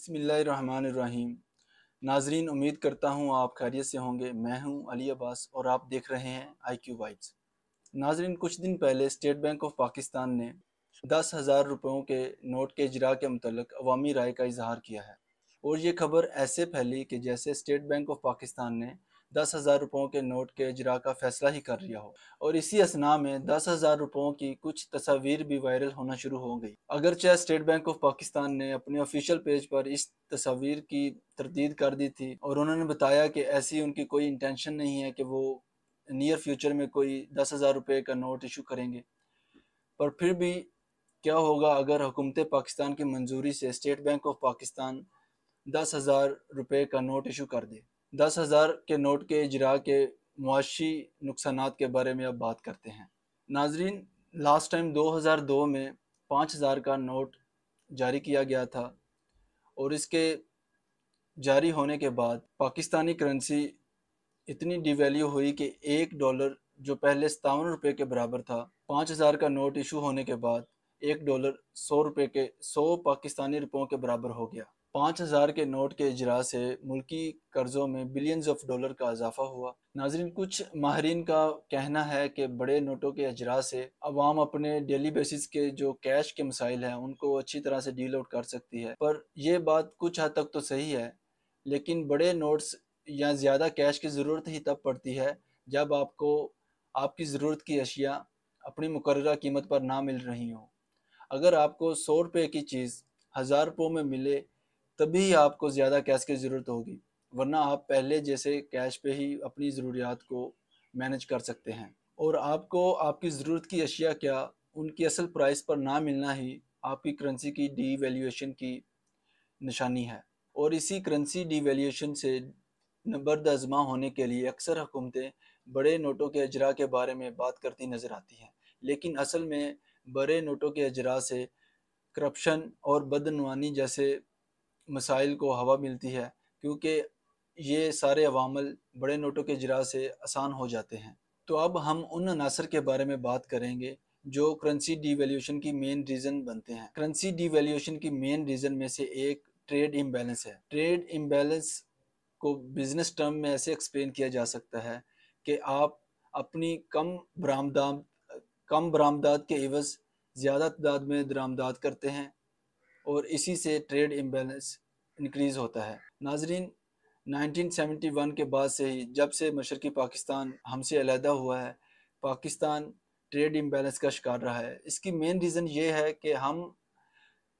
बिस्मिल्लाहिर्रहमानिर्रहीम। नाजरीन, उम्मीद करता हूँ आप खैरियत से होंगे। मैं हूँ अली अब्बास और आप देख रहे हैं IQ वाइब्स। नाजरीन, कुछ दिन पहले स्टेट बैंक ऑफ पाकिस्तान ने 10,000 रुपयों के नोट के इजरा के मुतल्लिक अवामी राय का इजहार किया है और ये खबर ऐसे फैली कि जैसे स्टेट बैंक ऑफ पाकिस्तान ने 10,000 रुपयों के नोट के इजरा का फैसला ही कर लिया हो। और इसी असना में 10,000 रुपयों की कुछ तस्वीर भी वायरल होना शुरू हो गई। अगरचे स्टेट बैंक ऑफ पाकिस्तान ने अपने ऑफिशियल पेज पर इस तस्वीर की तरदीद कर दी थी और उन्होंने बताया कि ऐसी उनकी कोई इंटेंशन नहीं है कि वो नियर फ्यूचर में कोई 10,000 रुपये का नोट इशू करेंगे। पर फिर भी क्या होगा अगर हुकूमत पाकिस्तान की मंजूरी से स्टेट बैंक ऑफ पाकिस्तान 10,000 रुपये का नोट इशू कर दे। 10,000 के नोट के इजरा के मुआशी नुकसानात के बारे में अब बात करते हैं। नाजरीन, लास्ट टाइम 2002 में 5,000 का नोट जारी किया गया था और इसके जारी होने के बाद पाकिस्तानी करेंसी इतनी डिवैल्यू हुई कि $1 जो पहले 57 रुपये के बराबर था, 5,000 का नोट इशू होने के बाद $1 100 पाकिस्तानी रुपयों के बराबर हो गया। 5,000 के नोट के इजरा से मुल्की कर्जों में बिलियंस ऑफ डॉलर का इजाफा हुआ। नाजरीन, कुछ माहरीन का कहना है कि बड़े नोटों के इजरा से अवाम अपने डेली बेसिस के जो कैश के मसाइल हैं उनको अच्छी तरह से डील आउट कर सकती है। पर यह बात कुछ हद तक तो सही है, लेकिन बड़े नोट्स या ज़्यादा कैश की ज़रूरत ही तब पड़ती है जब आपको आपकी ज़रूरत की अशिया अपनी मुकर्ररा कीमत पर ना मिल रही हो। अगर आपको 100 रुपये की चीज़ 1,000 रुपयों में मिले तभी आपको ज़्यादा कैश की ज़रूरत होगी, वरना आप पहले जैसे कैश पे ही अपनी ज़रूरियात को मैनेज कर सकते हैं। और आपको आपकी ज़रूरत की अशिया क्या, उनकी असल प्राइस पर ना मिलना ही आपकी करेंसी की डीवैल्यूएशन की निशानी है। और इसी करेंसी डीवैल्यूएशन से नबर्द आज़मा होने के लिए अक्सर हुकूमतें बड़े नोटों के इजरा के बारे में बात करती नज़र आती हैं, लेकिन असल में बड़े नोटों के इजरा से करप्शन और बदनवानी जैसे मसाइल को हवा मिलती है, क्योंकि ये सारे अवामल बड़े नोटों के इजरा से आसान हो जाते हैं। तो अब हम उन अनासर के बारे में बात करेंगे जो करेंसी डीवैल्यूएशन की मेन रीज़न बनते हैं। करेंसी डीवैल्यूएशन की मेन रीज़न में से एक ट्रेड इम्बैलेंस है। ट्रेड इम्बैलेंस को बिजनेस टर्म में ऐसे एक्सप्लेन किया जा सकता है कि आप अपनी कम बरामदात के एवज ज़्यादा तादाद में दरामदात करते हैं और इसी से ट्रेड इम्बैलेंस इंक्रीज़ होता है। नाजरीन, 1971 के बाद से ही, जब से मशरकी पाकिस्तान हमसे अलहदा हुआ है, पाकिस्तान ट्रेड इम्बैलेंस का शिकार रहा है। इसकी मेन रीज़न ये है कि हम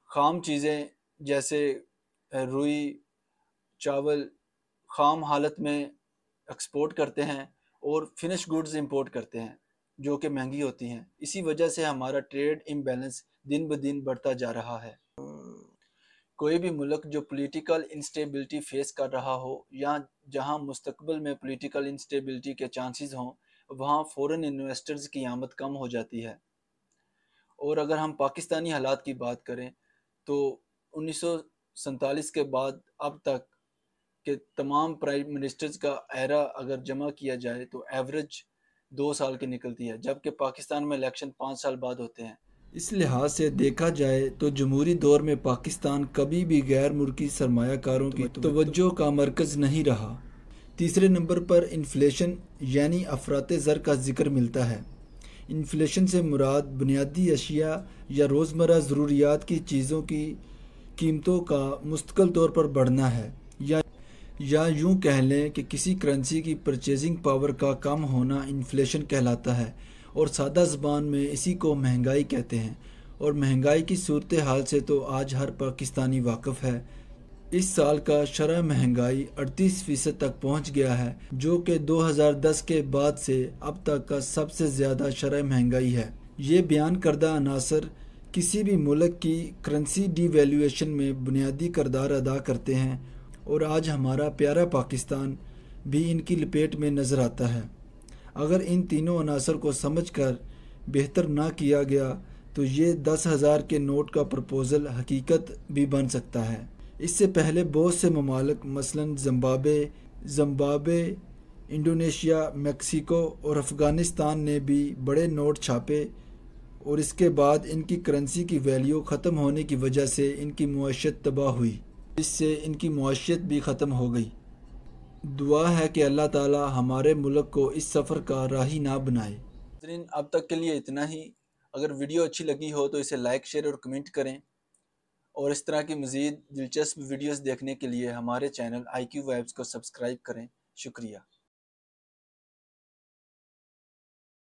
ख़ाम चीज़ें जैसे रुई, चावल ख़ाम हालत में एक्सपोर्ट करते हैं और फिनिश गुड्स इंपोर्ट करते हैं जो कि महंगी होती हैं। इसी वजह से हमारा ट्रेड इम्बैलेंस दिन ब दिन बढ़ता जा रहा है। कोई भी मुल्क जो पॉलिटिकल इंस्टेबिलिटी फेस कर रहा हो या जहां मुस्तकबिल में पॉलिटिकल इंस्टेबिलिटी के चांसेस हों, वहां फॉरेन इन्वेस्टर्स की आमद कम हो जाती है। और अगर हम पाकिस्तानी हालात की बात करें तो 1947 के बाद अब तक के तमाम प्राइम मिनिस्टर्स का एरा अगर जमा किया जाए तो एवरेज 2 साल की निकलती है, जबकि पाकिस्तान में इलेक्शन 5 साल बाद होते हैं। इस लिहाज से देखा जाए तो जमहूरी दौर में पाकिस्तान कभी भी गैर मुल्की सरमायाकारों की तवज्जो का मरकज़ नहीं रहा। तीसरे नंबर पर इन्फ्लेशन यानी अफराते ज़र का जिक्र मिलता है। इन्फ्लेशन से मुराद बुनियादी अशिया या रोज़मर्रा ज़रूरियात की चीज़ों की कीमतों का मुस्तकिल तौर पर बढ़ना है, या यूँ कह लें कि किसी करेंसी की परचेजिंग पावर का कम होना इन्फ्लेशन कहलाता है और सादा ज़बान में इसी को महंगाई कहते हैं। और महंगाई की सूरत हाल से तो आज हर पाकिस्तानी वाकिफ़ है। इस साल का शरह महंगाई 38% तक पहुंच गया है, जो कि 2010 के बाद से अब तक का सबसे ज़्यादा शरह महंगाई है। ये बयान करदा अनासर किसी भी मुल्क की करेंसी डीवैल्यूएशन में बुनियादी किरदार अदा करते हैं और आज हमारा प्यारा पाकिस्तान भी इनकी लपेट में नज़र आता है। अगर इन तीनों अनासर को समझकर बेहतर ना किया गया तो ये 10,000 के नोट का प्रपोज़ल हकीकत भी बन सकता है। इससे पहले बहुत से ममालिक मसलन ज़िम्बाब्वे, इंडोनेशिया, मेक्सिको और अफ़गानिस्तान ने भी बड़े नोट छापे और इसके बाद इनकी करेंसी की वैल्यू ख़त्म होने की वजह से इनकी मुआशत तबाह हुई। جس سے ان کی معیشت بھی ختم ہو گئی۔ دعا ہے کہ اللہ تعالی ہمارے ملک کو اس سفر کا راہی نہ بنائے۔ ناظرین، اب تک کے لیے اتنا ہی۔ اگر ویڈیو اچھی لگی ہو تو اسے لائک، شیئر اور کمنٹ کریں، اور اس طرح کی مزید دلچسپ ویڈیوز دیکھنے کے لیے ہمارے چینل IQ Vibes کو سبسکرائب کریں۔ شکریہ۔